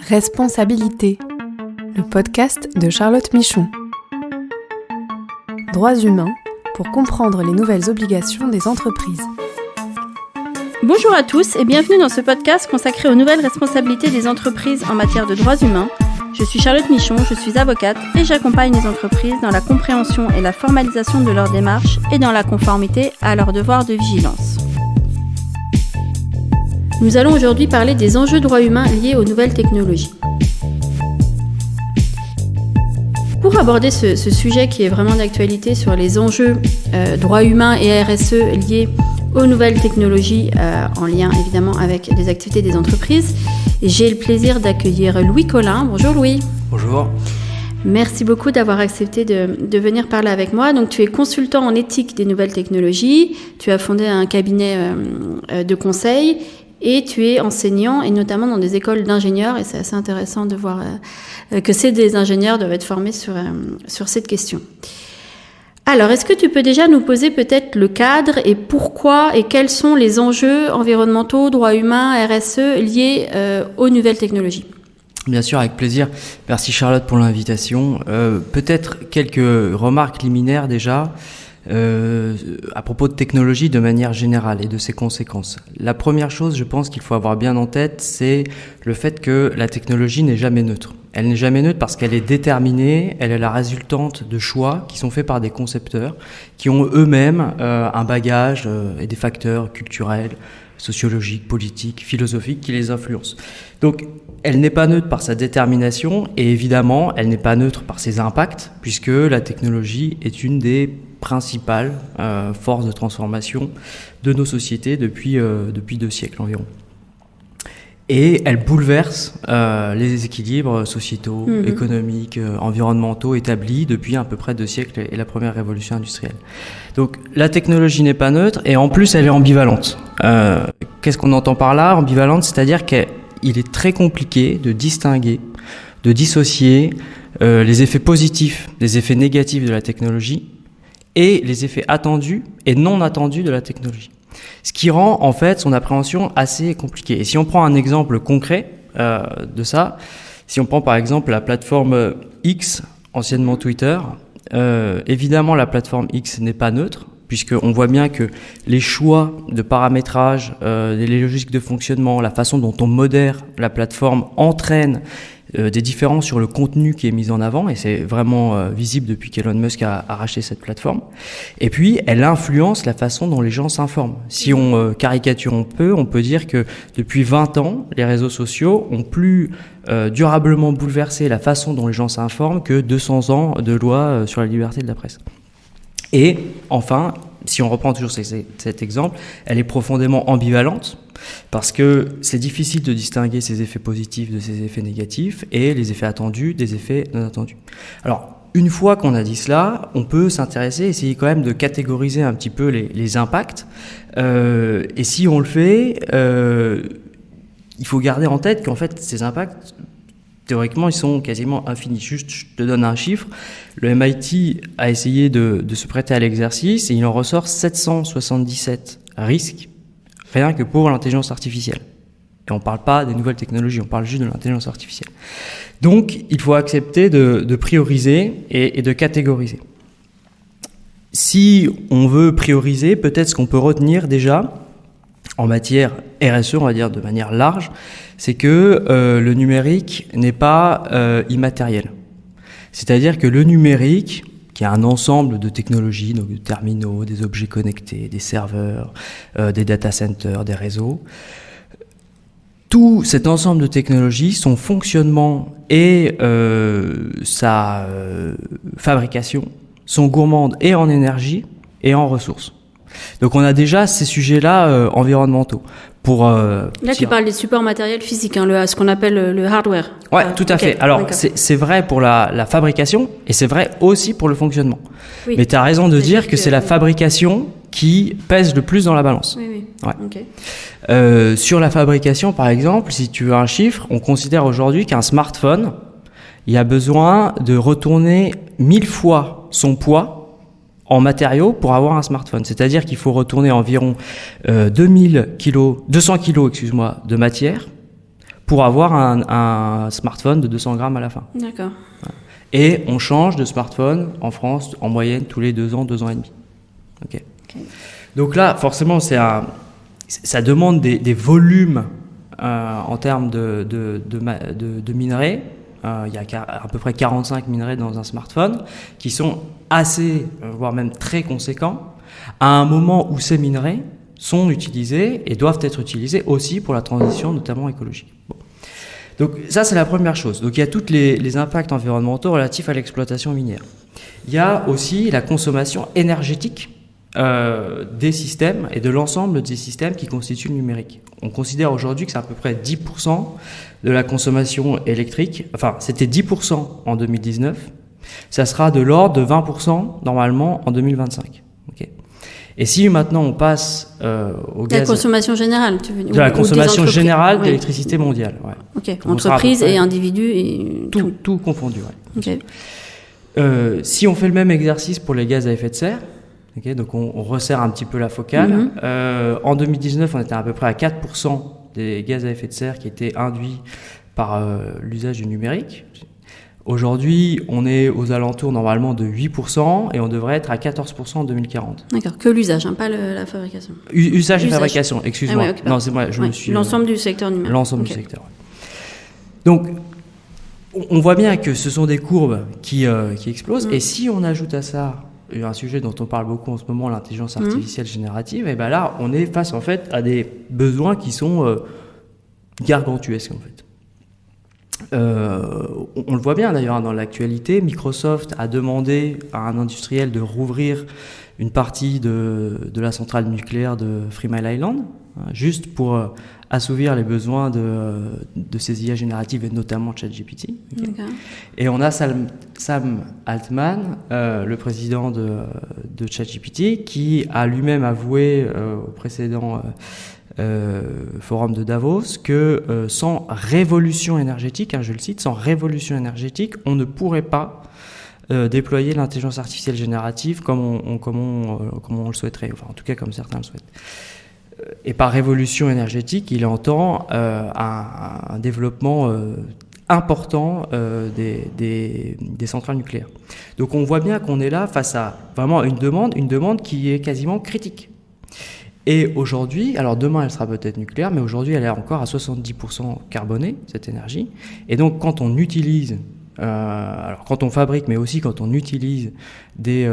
Responsabilité, le podcast de Charlotte Michon. Droits humains pour comprendre les nouvelles obligations des entreprises. Bonjour à tous et bienvenue dans ce podcast consacré aux nouvelles responsabilités des entreprises en matière de droits humains. Je suis Charlotte Michon, je suis avocate et j'accompagne les entreprises dans la compréhension et la formalisation de leurs démarches et dans la conformité à leurs devoirs de vigilance. Nous allons aujourd'hui parler des enjeux droits humains liés aux nouvelles technologies. Pour aborder ce sujet qui est vraiment d'actualité sur les enjeux droits humains et RSE liés aux nouvelles technologies en lien évidemment avec les activités des entreprises, j'ai le plaisir d'accueillir Louis Collin. Bonjour Louis. Bonjour. Merci beaucoup d'avoir accepté de venir parler avec moi. Donc, tu es consultant en éthique des nouvelles technologies, tu as fondé un cabinet de conseil et tu es enseignant et notamment dans des écoles d'ingénieurs et c'est assez intéressant de voir que ces des ingénieurs doivent être formés sur cette question. Alors, est-ce que tu peux déjà nous poser peut-être le cadre et pourquoi et quels sont les enjeux environnementaux, droits humains, RSE liés aux nouvelles technologies ? Bien sûr, avec plaisir. Merci Charlotte pour l'invitation. Peut-être quelques remarques liminaires déjà à propos de technologie de manière générale et de ses conséquences. La première chose, je pense qu'il faut avoir bien en tête, c'est le fait que la technologie n'est jamais neutre. Elle n'est jamais neutre parce qu'elle est déterminée, elle est la résultante de choix qui sont faits par des concepteurs qui ont eux-mêmes un bagage et des facteurs culturels, sociologiques, politiques, philosophiques qui les influencent. Donc, elle n'est pas neutre par sa détermination et évidemment, elle n'est pas neutre par ses impacts puisque la technologie est une des principales forces de transformation de nos sociétés depuis 2 siècles environ. Et elle bouleverse les équilibres sociétaux, économiques, environnementaux établis depuis à peu près 2 siècles et la première révolution industrielle. Donc la technologie n'est pas neutre et en plus elle est ambivalente. Qu'est-ce qu'on entend par là, ambivalente ? C'est-à-dire qu'il est très compliqué de distinguer, de dissocier les effets positifs des effets négatifs de la technologie et les effets attendus et non attendus de la technologie. Ce qui rend en fait son appréhension assez compliquée. Et si on prend un exemple concret de ça, si on prend par exemple la plateforme X, anciennement Twitter, évidemment la plateforme X n'est pas neutre, puisqu'on voit bien que les choix de paramétrage, les logiques de fonctionnement, la façon dont on modère la plateforme entraînent des différences sur le contenu qui est mis en avant, et c'est vraiment visible depuis qu'Elon Musk a racheté cette plateforme. Et puis, elle influence la façon dont les gens s'informent. Si on caricature un peu, on peut dire que depuis 20 ans, les réseaux sociaux ont plus durablement bouleversé la façon dont les gens s'informent que 200 ans de loi sur la liberté de la presse. Et enfin, si on reprend toujours cet exemple, elle est profondément ambivalente parce que c'est difficile de distinguer ces effets positifs de ces effets négatifs et les effets attendus des effets non attendus. Alors, une fois qu'on a dit cela, on peut s'intéresser, essayer quand même de catégoriser un petit peu les impacts. Et si on le fait, il faut garder en tête qu'en fait, ces impacts, théoriquement, ils sont quasiment infinis. Juste, je te donne un chiffre. Le MIT a essayé de se prêter à l'exercice et il en ressort 777 risques, rien que pour l'intelligence artificielle. Et on ne parle pas des nouvelles technologies, on parle juste de l'intelligence artificielle. Donc, il faut accepter de prioriser et de catégoriser. Si on veut prioriser, peut-être ce qu'on peut retenir déjà, en matière RSE, on va dire de manière large, c'est que le numérique n'est pas immatériel. C'est-à-dire que le numérique, qui est un ensemble de technologies, donc de terminaux, des objets connectés, des serveurs, des data centers, des réseaux, tout cet ensemble de technologies, son fonctionnement et sa fabrication sont gourmandes et en énergie et en ressources. Donc on a déjà ces sujets-là environnementaux. Là, tu parles des supports matériels physiques, ce qu'on appelle le hardware. Ouais, tout à fait. Alors, c'est vrai pour la fabrication et c'est vrai aussi pour le fonctionnement. Oui. Mais tu as raison de dire que c'est la fabrication qui pèse le plus dans la balance. Oui. Ouais. Okay. Sur la fabrication, par exemple, si tu veux un chiffre, on considère aujourd'hui qu'un smartphone, il a besoin de retourner 1000 fois son poids en matériaux pour avoir un smartphone. C'est-à-dire qu'il faut retourner environ 200 kilos, de matière pour avoir un smartphone de 200 grammes à la fin. D'accord. Et on change de smartphone en France en moyenne tous les 2 ans et demi. Okay. Donc là, forcément, ça demande des volumes en termes de minerais. Il y a à peu près 45 minerais dans un smartphone qui sont assez, voire même très conséquents, à un moment où ces minerais sont utilisés et doivent être utilisés aussi pour la transition, notamment écologique. Bon. Donc ça, c'est la première chose. Donc il y a tous les impacts environnementaux relatifs à l'exploitation minière. Il y a aussi la consommation énergétique des systèmes et de l'ensemble des systèmes qui constituent le numérique. On considère aujourd'hui que c'est à peu près 10% de la consommation électrique. Enfin, c'était 10% en 2019. Ça sera de l'ordre de 20% normalement en 2025. Okay. Et si maintenant on passe au gaz... La consommation générale, tu veux dire? De la consommation générale d'électricité mondiale. Ouais. Ok, entreprises et individus et... Tout confondu, ouais. Okay. Si on fait le même exercice pour les gaz à effet de serre, okay, donc on resserre un petit peu la focale. En 2019, on était à peu près à 4% des gaz à effet de serre qui étaient induits par l'usage du numérique. Aujourd'hui, on est aux alentours normalement de 8% et on devrait être à 14% en 2040. D'accord, que l'usage, hein, pas la fabrication. Usage et fabrication, excuse-moi. Ah ouais, okay, non, c'est moi, je me suis... L'ensemble du secteur numérique. L'ensemble du secteur, ouais. Donc, on voit bien que ce sont des courbes qui explosent. Et si on ajoute à ça un sujet dont on parle beaucoup en ce moment, l'intelligence artificielle générative, et ben là, on est face en fait à des besoins qui sont gargantuesques en fait. On le voit bien d'ailleurs dans l'actualité, Microsoft a demandé à un industriel de rouvrir une partie de la centrale nucléaire de Three Mile Island, juste pour assouvir les besoins de ces IA génératives et notamment ChatGPT. Okay. Et on a Sam Altman, le président de ChatGPT, qui a lui-même avoué au précédent forum de Davos que sans révolution énergétique, je le cite, sans révolution énergétique, on ne pourrait pas déployer l'intelligence artificielle générative comme on le souhaiterait, enfin en tout cas comme certains le souhaitent. Et par révolution énergétique, il entend un développement important des centrales nucléaires. Donc on voit bien qu'on est là face à vraiment une demande qui est quasiment critique. Et aujourd'hui, alors demain elle sera peut-être nucléaire, mais aujourd'hui elle est encore à 70% carbonée, cette énergie. Et donc quand on utilise, alors quand on fabrique, mais aussi quand on utilise des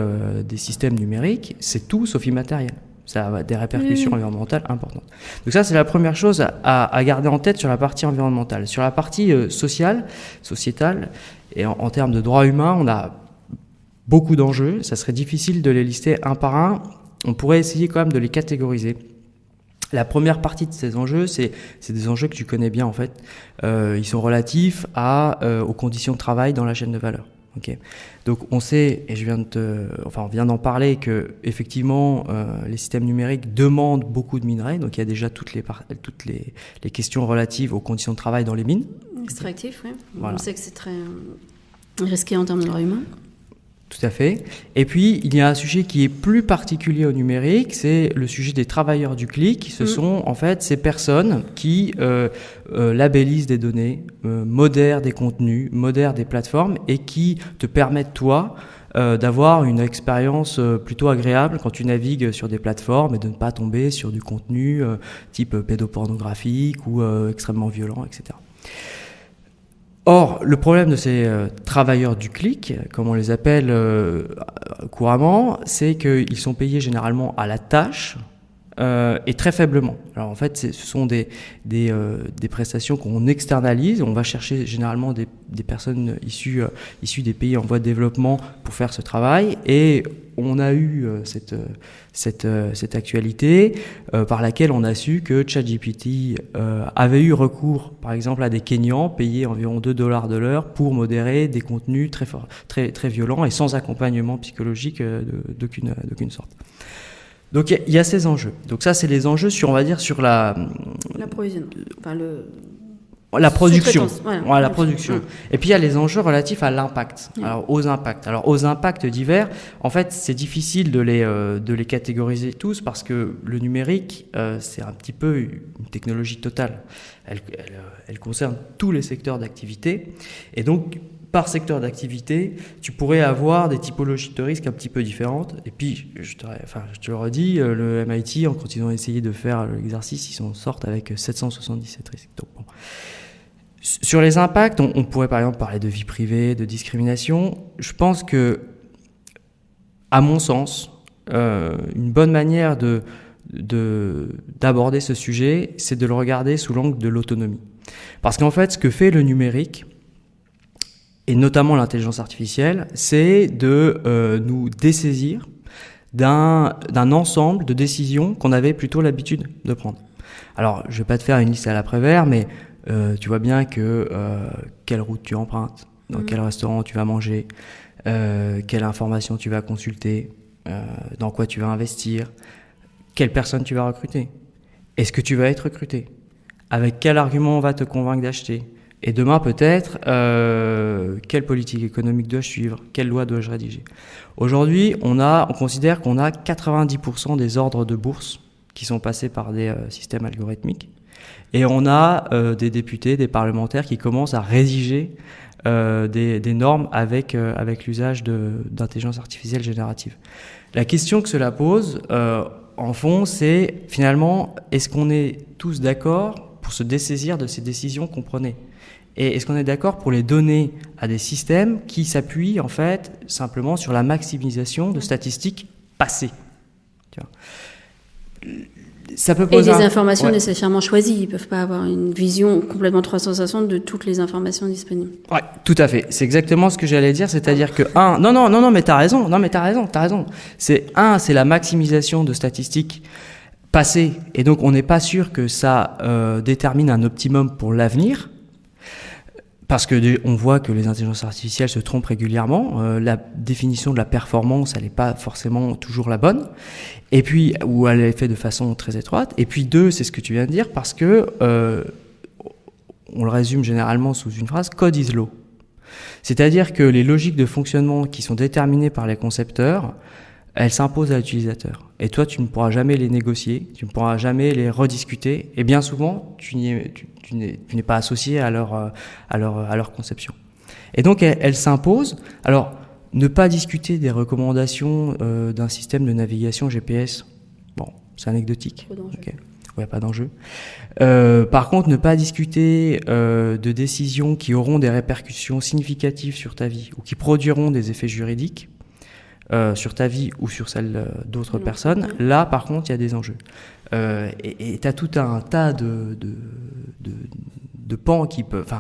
systèmes numériques, c'est tout sauf immatériel. Ça a des répercussions environnementales importantes. Donc ça, c'est la première chose à garder en tête sur la partie environnementale. Sur la partie sociétale, et en termes de droits humains, on a beaucoup d'enjeux. Ça serait difficile de les lister un par un. On pourrait essayer quand même de les catégoriser. La première partie de ces enjeux, c'est des enjeux que tu connais bien en fait. Ils sont relatifs aux conditions de travail dans la chaîne de valeur. Okay. Donc on sait, et on vient d'en parler, que effectivement les systèmes numériques demandent beaucoup de minerais. Donc il y a déjà toutes les questions relatives aux conditions de travail dans les mines. Extractif, oui. Voilà. On sait que c'est très risqué en termes de droits humains. Tout à fait. Et puis, il y a un sujet qui est plus particulier au numérique, c'est le sujet des travailleurs du clic. Ce sont en fait ces personnes qui labellisent des données, modèrent des contenus, modèrent des plateformes et qui te permettent, toi, d'avoir une expérience plutôt agréable quand tu navigues sur des plateformes et de ne pas tomber sur du contenu type pédopornographique ou extrêmement violent, etc. Or, le problème de ces travailleurs du clic, comme on les appelle couramment, c'est qu'ils sont payés généralement à la tâche et très faiblement. Alors en fait, ce sont des prestations qu'on externalise. On va chercher généralement des personnes issues des pays en voie de développement pour faire ce travail. Et on a eu cette actualité par laquelle on a su que ChatGPT avait eu recours, par exemple, à des Kenyans payés environ $2 de l'heure pour modérer des contenus très forts, très violents et sans accompagnement psychologique d'aucune sorte. Donc il y a ces enjeux. Donc ça, c'est les enjeux sur, on va dire, sur l'approvisionnement. Enfin, La production. Voilà, la production. Et puis il y a les enjeux relatifs à l'impact. Alors aux impacts divers, en fait, c'est difficile de les catégoriser tous parce que le numérique, c'est un petit peu une technologie totale. Elle concerne tous les secteurs d'activité. Et donc, par secteur d'activité, tu pourrais avoir des typologies de risques un petit peu différentes. Et puis, je te le redis, le MIT, quand ils ont essayé de faire l'exercice, ils s'en sortent avec 777 risques. Donc, bon. Sur les impacts, on pourrait par exemple parler de vie privée, de discrimination. Je pense que, à mon sens, une bonne manière d'aborder ce sujet, c'est de le regarder sous l'angle de l'autonomie. Parce qu'en fait, ce que fait le numérique, et notamment l'intelligence artificielle, c'est de nous dessaisir d'un ensemble de décisions qu'on avait plutôt l'habitude de prendre. Alors, je vais pas te faire une liste à l'après-vert, mais tu vois bien que quelle route tu empruntes, dans quel restaurant tu vas manger, quelle information tu vas consulter, dans quoi tu vas investir, quelle personne tu vas recruter, est-ce que tu vas être recruté, avec quel argument on va te convaincre d'acheter, et demain peut-être quelle politique économique dois-je suivre, quelle loi dois-je rédiger. Aujourd'hui, on considère qu'on a 90% des ordres de bourse qui sont passés par des systèmes algorithmiques. Et on a des députés, des parlementaires qui commencent à rédiger des normes avec l'usage d'intelligence artificielle générative. La question que cela pose, en fond, c'est finalement, est-ce qu'on est tous d'accord pour se dessaisir de ces décisions qu'on prenait ? Et est-ce qu'on est d'accord pour les donner à des systèmes qui s'appuient en fait simplement sur la maximisation de statistiques passées ? Tu vois. Ça peut poser et des informations nécessairement choisies. Ils ne peuvent pas avoir une vision complètement 360 de toutes les informations disponibles. Ouais, tout à fait. C'est exactement ce que j'allais dire. C'est-à-dire que, non, mais t'as raison. C'est la maximisation de statistiques passées. Et donc, on n'est pas sûr que ça détermine un optimum pour l'avenir. Parce que on voit que les intelligences artificielles se trompent régulièrement. La définition de la performance, elle n'est pas forcément toujours la bonne. Et puis, ou elle est faite de façon très étroite. Et puis deux, c'est ce que tu viens de dire, parce que on le résume généralement sous une phrase, code is law. C'est-à-dire que les logiques de fonctionnement qui sont déterminées par les concepteurs, elles s'imposent à l'utilisateur. Et toi, tu ne pourras jamais les négocier, tu ne pourras jamais les rediscuter. Et bien souvent, tu n'es pas associé à leur conception. Et donc, elles s'imposent. Alors, ne pas discuter des recommandations d'un système de navigation GPS, bon, c'est anecdotique. Okay. Ouais, pas d'enjeu. Par contre, ne pas discuter de décisions qui auront des répercussions significatives sur ta vie ou qui produiront des effets juridiques sur ta vie ou sur celle d'autres personnes, là, par contre, il y a des enjeux. Et tu as tout un tas de pans qui peuvent,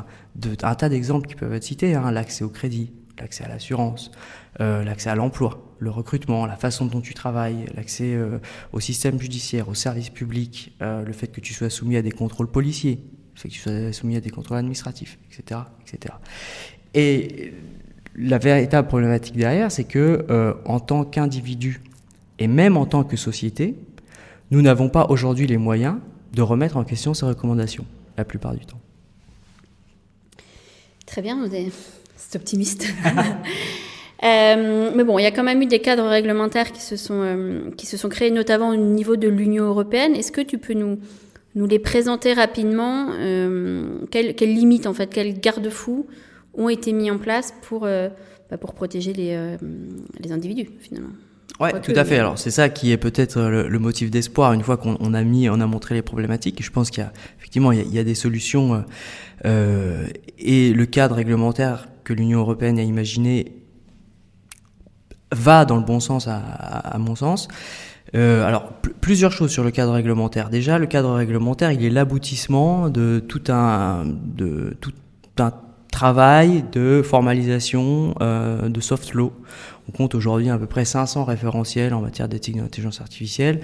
un tas d'exemples qui peuvent être cités, hein, l'accès au crédit, l'accès à l'assurance, l'accès à l'emploi, le recrutement, la façon dont tu travailles, l'accès au système judiciaire, aux services publics, le fait que tu sois soumis à des contrôles policiers, le fait que tu sois soumis à des contrôles administratifs, etc., etc. Et la véritable problématique derrière, c'est que en tant qu'individu et même en tant que société, nous n'avons pas aujourd'hui les moyens de remettre en question ces recommandations, la plupart du temps. Très bien, c'est optimiste. Mais bon, il y a quand même eu des cadres réglementaires qui se sont créés, notamment au niveau de l'Union européenne. Est-ce que tu peux nous les présenter rapidement ? Quelles limites, en fait, quels garde-fous ont été mis en place pour protéger les individus, finalement. Oui, tout à fait. Alors, c'est ça qui est peut-être le motif d'espoir. Une fois qu'on a montré les problématiques, je pense qu'il y a effectivement des solutions et le cadre réglementaire que l'Union européenne a imaginé va dans le bon sens à mon sens. Alors, plusieurs choses sur le cadre réglementaire. Déjà, le cadre réglementaire, il est l'aboutissement de tout un travail de formalisation de soft law. On compte aujourd'hui à peu près 500 référentiels en matière d'éthique de l'intelligence artificielle.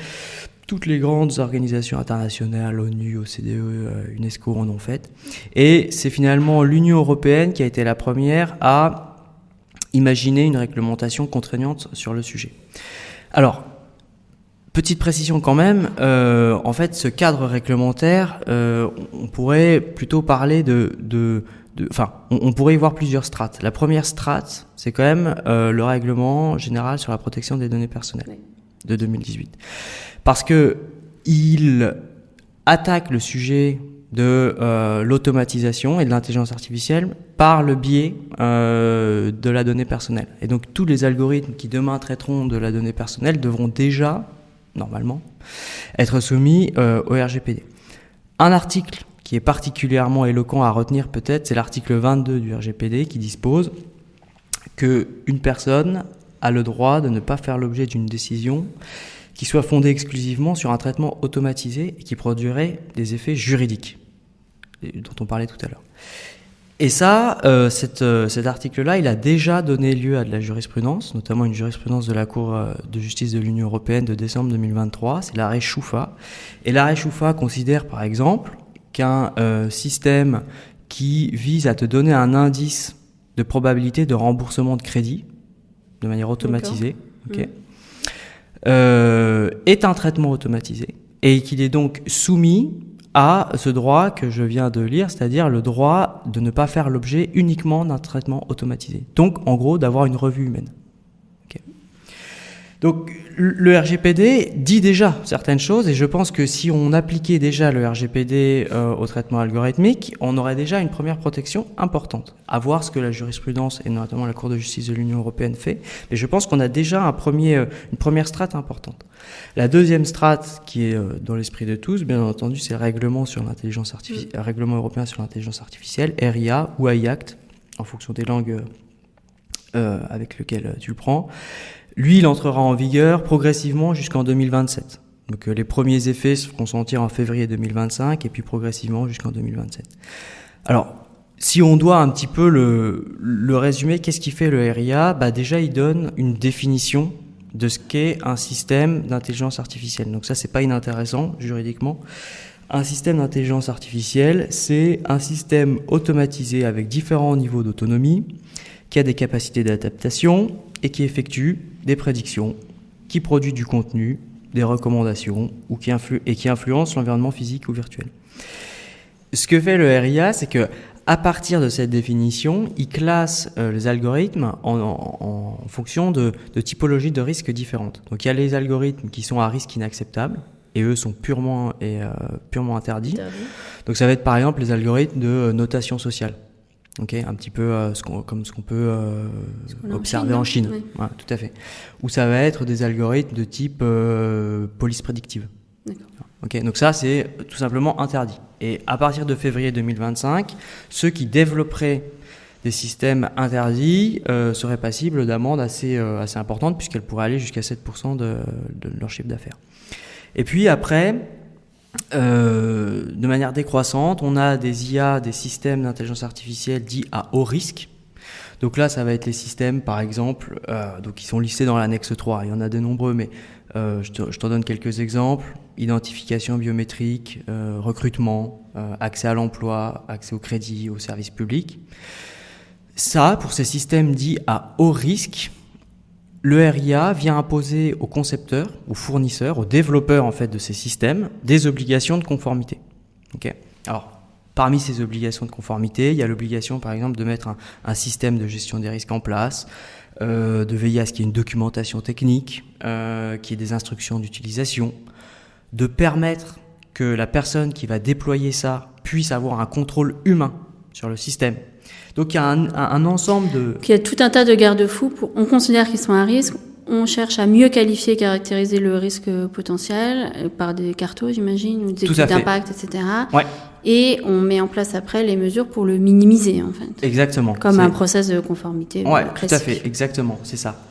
Toutes les grandes organisations internationales, l'ONU, OCDE, UNESCO en ont fait. Et c'est finalement l'Union européenne qui a été la première à imaginer une réglementation contraignante sur le sujet. Alors, Petite précision quand même, en fait, ce cadre réglementaire, on pourrait plutôt parler on pourrait y voir plusieurs strates. La première strate, c'est quand même le règlement général sur la protection des données personnelles de 2018. Parce que il attaque le sujet de l'automatisation et de l'intelligence artificielle par le biais de la donnée personnelle. Et donc tous les algorithmes qui demain traiteront de la donnée personnelle devront déjà, normalement, être soumis au RGPD. Un article qui est particulièrement éloquent à retenir peut-être, c'est l'article 22 du RGPD qui dispose qu'une personne a le droit de ne pas faire l'objet d'une décision qui soit fondée exclusivement sur un traitement automatisé et qui produirait des effets juridiques, dont on parlait tout à l'heure. Et ça, cet article-là, il a déjà donné lieu à de la jurisprudence, notamment une jurisprudence de la Cour de justice de l'Union européenne de décembre 2023, c'est l'arrêt Choufa. Et l'arrêt Choufa considère par exemple qu'un système qui vise à te donner un indice de probabilité de remboursement de crédit de manière automatisée, est un traitement automatisé et qu'il est donc soumis à ce droit que je viens de lire, c'est-à-dire le droit de ne pas faire l'objet uniquement d'un traitement automatisé. Donc, en gros, d'avoir une revue humaine. Okay. Donc, le RGPD dit déjà certaines choses et je pense que si on appliquait déjà le RGPD au traitement algorithmique, on aurait déjà une première protection importante. À voir ce que la jurisprudence et notamment la Cour de justice de l'Union européenne fait, mais je pense qu'on a déjà une première strate importante. La deuxième strate qui est dans l'esprit de tous, bien entendu, c'est le règlement sur l'intelligence artificielle, règlement européen sur l'intelligence artificielle, RIA ou AI-Act, en fonction des langues avec lesquelles tu le prends. Lui, il entrera en vigueur progressivement jusqu'en 2027. Donc les premiers effets se feront sentir en février 2025 et puis progressivement jusqu'en 2027. Alors, si on doit un petit peu le résumer, qu'est-ce qui fait le RIA ? Déjà, il donne une définition de ce qu'est un système d'intelligence artificielle. Donc ça, c'est pas inintéressant juridiquement. Un système d'intelligence artificielle, c'est un système automatisé avec différents niveaux d'autonomie, qui a des capacités d'adaptation et qui effectue des prédictions, qui produit du contenu, des recommandations ou qui influence l'environnement physique ou virtuel. Ce que fait le RIA, c'est que à partir de cette définition, il classe les algorithmes en fonction de typologies de risques différentes. Donc il y a les algorithmes qui sont à risque inacceptable et eux sont purement interdits. Donc ça va être par exemple les algorithmes de notation sociale. Okay, un petit peu comme ce qu'on peut observer en Chine. Oui. Ouais, tout à fait. Ou ça va être des algorithmes de type police prédictive. D'accord. Okay, donc ça, c'est tout simplement interdit. Et à partir de février 2025, ceux qui développeraient des systèmes interdits seraient passibles d'amendes assez importantes puisqu'elles pourraient aller jusqu'à 7% de leur chiffre d'affaires. Et puis après, de manière décroissante, on a des IA, des systèmes d'intelligence artificielle dits à haut risque. Donc là, ça va être les systèmes, par exemple, donc qui sont listés dans l'annexe 3. Il y en a de nombreux, mais je t'en donne quelques exemples. Identification biométrique, recrutement, accès à l'emploi, accès au crédit, aux services publics. Ça, pour ces systèmes dits à haut risque, le RIA vient imposer aux concepteurs, aux fournisseurs, aux développeurs en fait de ces systèmes des obligations de conformité. Okay. Alors, parmi ces obligations de conformité, il y a l'obligation par exemple de mettre un système de gestion des risques en place, de veiller à ce qu'il y ait une documentation technique, qu'il y ait des instructions d'utilisation, de permettre que la personne qui va déployer ça puisse avoir un contrôle humain sur le système. Donc il y a un ensemble de... Il y a tout un tas de garde-fous. On considère qu'ils sont à risque. On cherche à mieux qualifier et caractériser le risque potentiel par des cartos, j'imagine, ou des études d'impact, etc. Ouais. Et on met en place après les mesures pour le minimiser, en fait. Exactement. Comme un process de conformité classique. Tout à fait, exactement, c'est ça.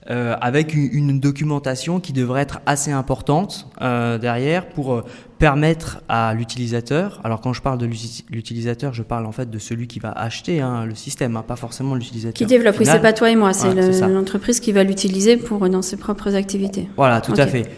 Avec une documentation qui devrait être assez importante derrière pour permettre à l'utilisateur, alors quand je parle de l'utilisateur, je parle en fait de celui qui va acheter le système, pas forcément l'utilisateur qui développe, final. Oui, c'est pas toi et moi, c'est l'entreprise qui va l'utiliser dans ses propres activités. Voilà, tout à fait.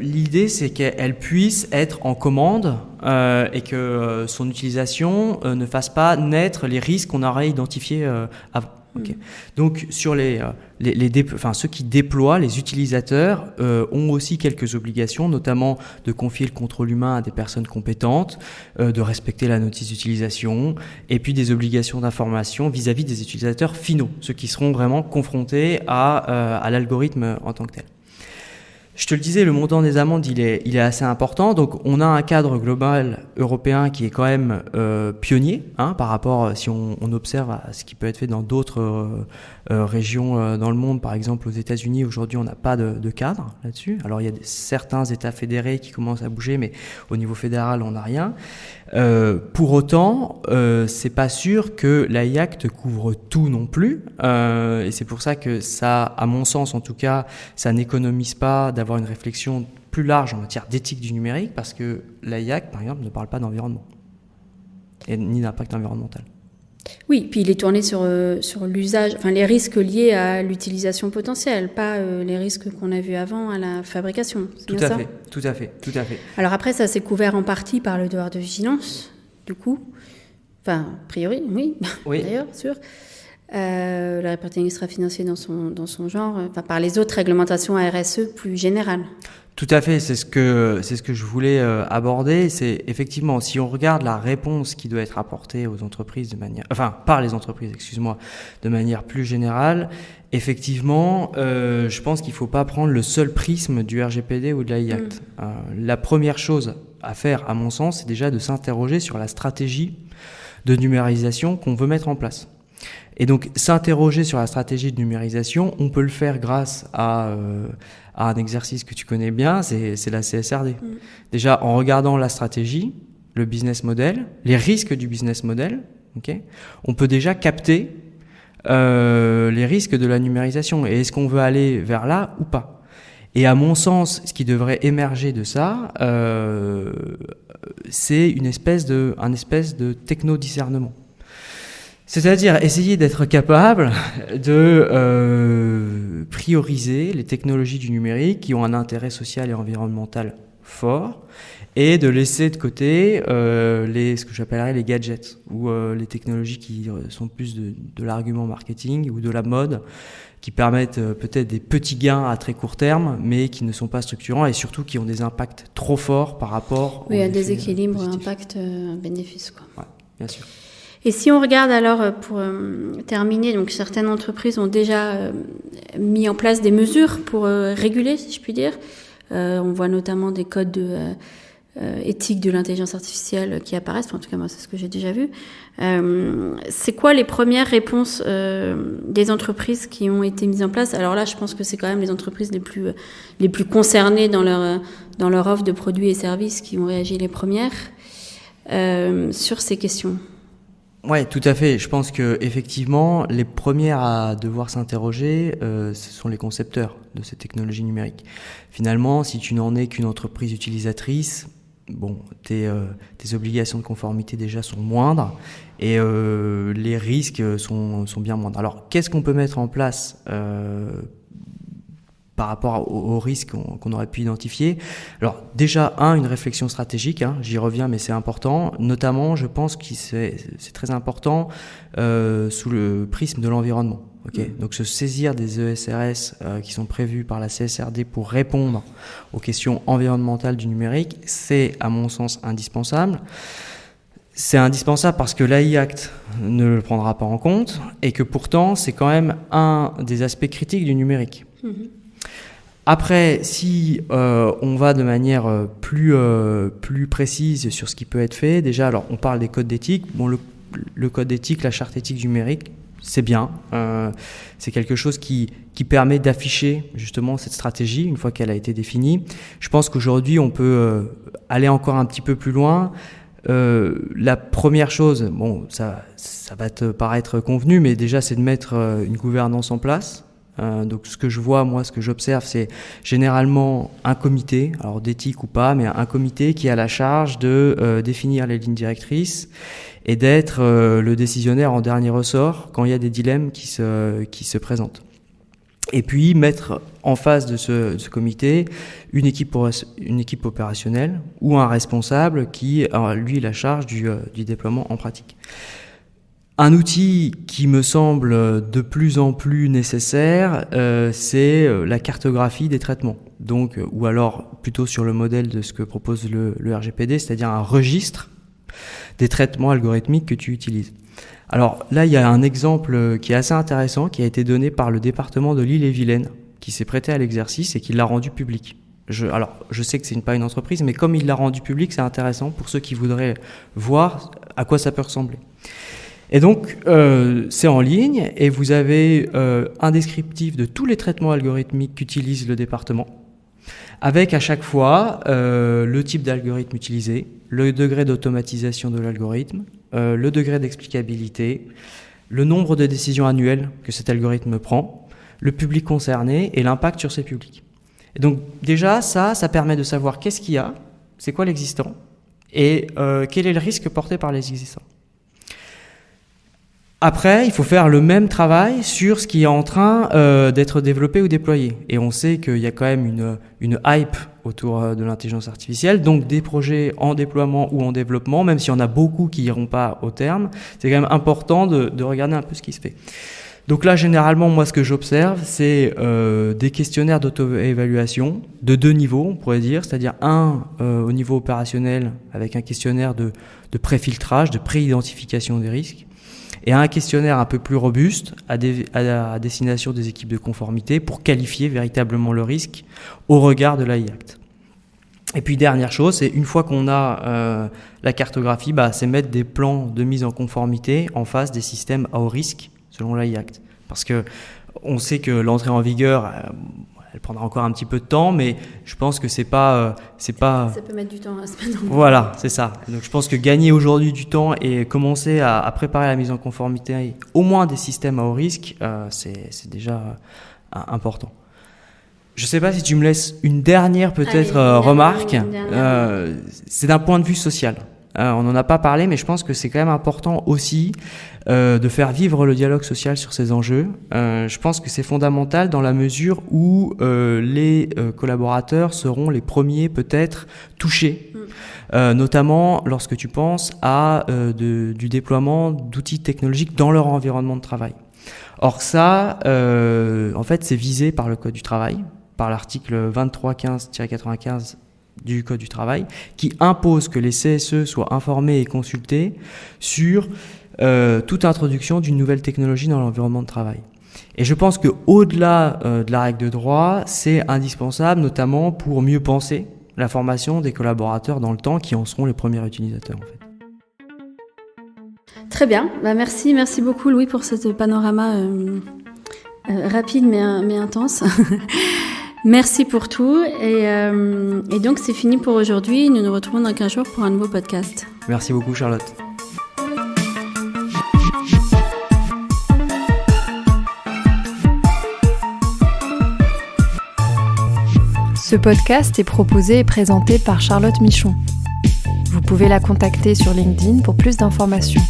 L'idée, c'est qu'elle puisse être en commande et que son utilisation ne fasse pas naître les risques qu'on aurait identifiés avant. Okay. Donc sur ceux qui déploient, les utilisateurs ont aussi quelques obligations, notamment de confier le contrôle humain à des personnes compétentes, de respecter la notice d'utilisation, et puis des obligations d'information vis-à-vis des utilisateurs finaux, ceux qui seront vraiment confrontés à l'algorithme en tant que tel. Je te le disais, le montant des amendes, il est assez important. Donc, on a un cadre global européen qui est quand même pionnier, par rapport, si on observe à ce qui peut être fait dans d'autres régions dans le monde. Par exemple, aux États-Unis, aujourd'hui, on n'a pas de cadre là-dessus. Alors, il y a certains États fédérés qui commencent à bouger, mais au niveau fédéral, on n'a rien. Pour autant, c'est pas sûr que l'AI Act couvre tout non plus, et c'est pour ça que ça, à mon sens en tout cas, ça n'économise pas d'avoir une réflexion plus large en matière d'éthique du numérique, parce que l'AI Act, par exemple, ne parle pas d'environnement ni d'impact environnemental. Oui, puis il est tourné sur l'usage, enfin les risques liés à l'utilisation potentielle, pas les risques qu'on a vus avant à la fabrication. Tout à fait. Alors après, ça s'est couvert en partie par le devoir de vigilance, du coup. Enfin, a priori, oui. D'ailleurs, sûr. Le reporting extra-financier dans son genre, par les autres réglementations RSE plus générales. Tout à fait, c'est ce que je voulais aborder. C'est effectivement, si on regarde la réponse qui doit être apportée aux entreprises par les entreprises, de manière plus générale, effectivement, je pense qu'il faut pas prendre le seul prisme du RGPD ou de l'AI Act. La première chose à faire, à mon sens, c'est déjà de s'interroger sur la stratégie de numérisation qu'on veut mettre en place. Et donc, s'interroger sur la stratégie de numérisation, on peut le faire grâce à un exercice que tu connais bien, c'est la CSRD. Déjà, en regardant la stratégie, le business model, les risques du business model, on peut déjà capter les risques de la numérisation. Et est-ce qu'on veut aller vers là ou pas ? Et à mon sens, ce qui devrait émerger de ça, c'est un espèce de techno-discernement. C'est-à-dire essayer d'être capable de prioriser les technologies du numérique qui ont un intérêt social et environnemental fort, et de laisser de côté ce que j'appellerais les gadgets, ou les technologies qui sont plus de l'argument marketing ou de la mode, qui permettent peut-être des petits gains à très court terme, mais qui ne sont pas structurants et surtout qui ont des impacts trop forts par rapport à déséquilibre, impact, bénéfice, quoi. Ouais, bien sûr. Et si on regarde alors, pour terminer, donc certaines entreprises ont déjà mis en place des mesures pour réguler, si je puis dire. On voit notamment des codes éthiques de l'intelligence artificielle qui apparaissent. Enfin, en tout cas, moi, c'est ce que j'ai déjà vu. C'est quoi les premières réponses des entreprises qui ont été mises en place ? Alors là, je pense que c'est quand même les entreprises les plus concernées dans leur offre de produits et services qui ont réagi les premières sur ces questions. Ouais, tout à fait. Je pense que effectivement, les premières à devoir s'interroger, ce sont les concepteurs de ces technologies numériques. Finalement, si tu n'en es qu'une entreprise utilisatrice, tes obligations de conformité déjà sont moindres et les risques sont bien moindres. Alors, qu'est-ce qu'on peut mettre en place par rapport aux risques qu'on aurait pu identifier? Alors déjà, une réflexion stratégique, j'y reviens, mais c'est important. Notamment, je pense que c'est très important sous le prisme de l'environnement. Donc se saisir des ESRS qui sont prévus par la CSRD pour répondre aux questions environnementales du numérique, c'est à mon sens indispensable. C'est indispensable parce que l'AI Act ne le prendra pas en compte et que pourtant, c'est quand même un des aspects critiques du numérique. Après, si on va de manière plus précise sur ce qui peut être fait, déjà, alors on parle des codes d'éthique. Le code d'éthique, la charte éthique numérique, c'est bien. C'est quelque chose qui permet d'afficher justement cette stratégie une fois qu'elle a été définie. Je pense qu'aujourd'hui, on peut aller encore un petit peu plus loin. La première chose, ça va te paraître convenu, mais déjà, c'est de mettre une gouvernance en place. Donc ce que je vois, ce que j'observe, c'est généralement un comité, alors d'éthique ou pas, mais un comité qui a la charge de définir les lignes directrices et d'être le décisionnaire en dernier ressort quand il y a des dilemmes qui se présentent. Et puis mettre en face de ce comité une équipe opérationnelle ou un responsable qui a, lui, la charge du déploiement en pratique. Un outil qui me semble de plus en plus nécessaire, c'est la cartographie des traitements. Donc, ou alors plutôt sur le modèle de ce que propose le RGPD, c'est-à-dire un registre des traitements algorithmiques que tu utilises. Alors là, il y a un exemple qui est assez intéressant, qui a été donné par le département de l'Ille-et-Vilaine, qui s'est prêté à l'exercice et qui l'a rendu public. Je sais que c'est pas une entreprise, mais comme il l'a rendu public, c'est intéressant pour ceux qui voudraient voir à quoi ça peut ressembler. Et donc, c'est en ligne et vous avez un descriptif de tous les traitements algorithmiques qu'utilise le département, avec à chaque fois le type d'algorithme utilisé, le degré d'automatisation de l'algorithme, le degré d'explicabilité, le nombre de décisions annuelles que cet algorithme prend, le public concerné et l'impact sur ces publics. Et donc déjà, ça permet de savoir qu'est-ce qu'il y a, c'est quoi l'existant et quel est le risque porté par les existants. Après, il faut faire le même travail sur ce qui est en train d'être développé ou déployé. Et on sait qu'il y a quand même une hype autour de l'intelligence artificielle, donc des projets en déploiement ou en développement, même s'il y en a beaucoup qui n'iront pas au terme, c'est quand même important de regarder un peu ce qui se fait. Donc là, généralement, moi, ce que j'observe, c'est des questionnaires d'auto-évaluation de 2 niveaux, on pourrait dire, c'est-à-dire un au niveau opérationnel avec un questionnaire de pré-filtrage, de pré-identification des risques, et un questionnaire un peu plus robuste à destination des équipes de conformité pour qualifier véritablement le risque au regard de l'AI Act. Et puis dernière chose, c'est une fois qu'on a la cartographie, c'est mettre des plans de mise en conformité en face des systèmes à haut risque selon l'AI Act. Parce que on sait que l'entrée en vigueur, elle prendra encore un petit peu de temps, mais je pense que c'est pas. Ça peut mettre du temps à se mettre en place. Voilà, c'est ça. Donc je pense que gagner aujourd'hui du temps et commencer à préparer la mise en conformité, au moins des systèmes à haut risque, c'est déjà important. Je sais pas si tu me laisses une dernière remarque. C'est d'un point de vue social. On n'en a pas parlé, mais je pense que c'est quand même important aussi de faire vivre le dialogue social sur ces enjeux. Je pense que c'est fondamental dans la mesure où les collaborateurs seront les premiers peut-être touchés, notamment lorsque tu penses à du déploiement d'outils technologiques dans leur environnement de travail. Or ça, en fait, c'est visé par le Code du travail, par l'article 2315-95 du Code du travail, qui impose que les CSE soient informés et consultés sur toute introduction d'une nouvelle technologie dans l'environnement de travail. Et je pense qu'au-delà de la règle de droit, c'est indispensable, notamment pour mieux penser la formation des collaborateurs dans le temps, qui en seront les premiers utilisateurs, en fait. Très bien, merci beaucoup Louis pour ce panorama rapide mais intense. Merci pour tout et donc c'est fini pour aujourd'hui. Nous nous retrouvons dans 15 jours pour un nouveau podcast. Merci beaucoup Charlotte. Ce podcast est proposé et présenté par Charlotte Michon. Vous pouvez la contacter sur LinkedIn pour plus d'informations.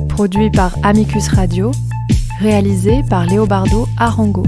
Produit par Amicus Radio, réalisé par Léobardo Arango.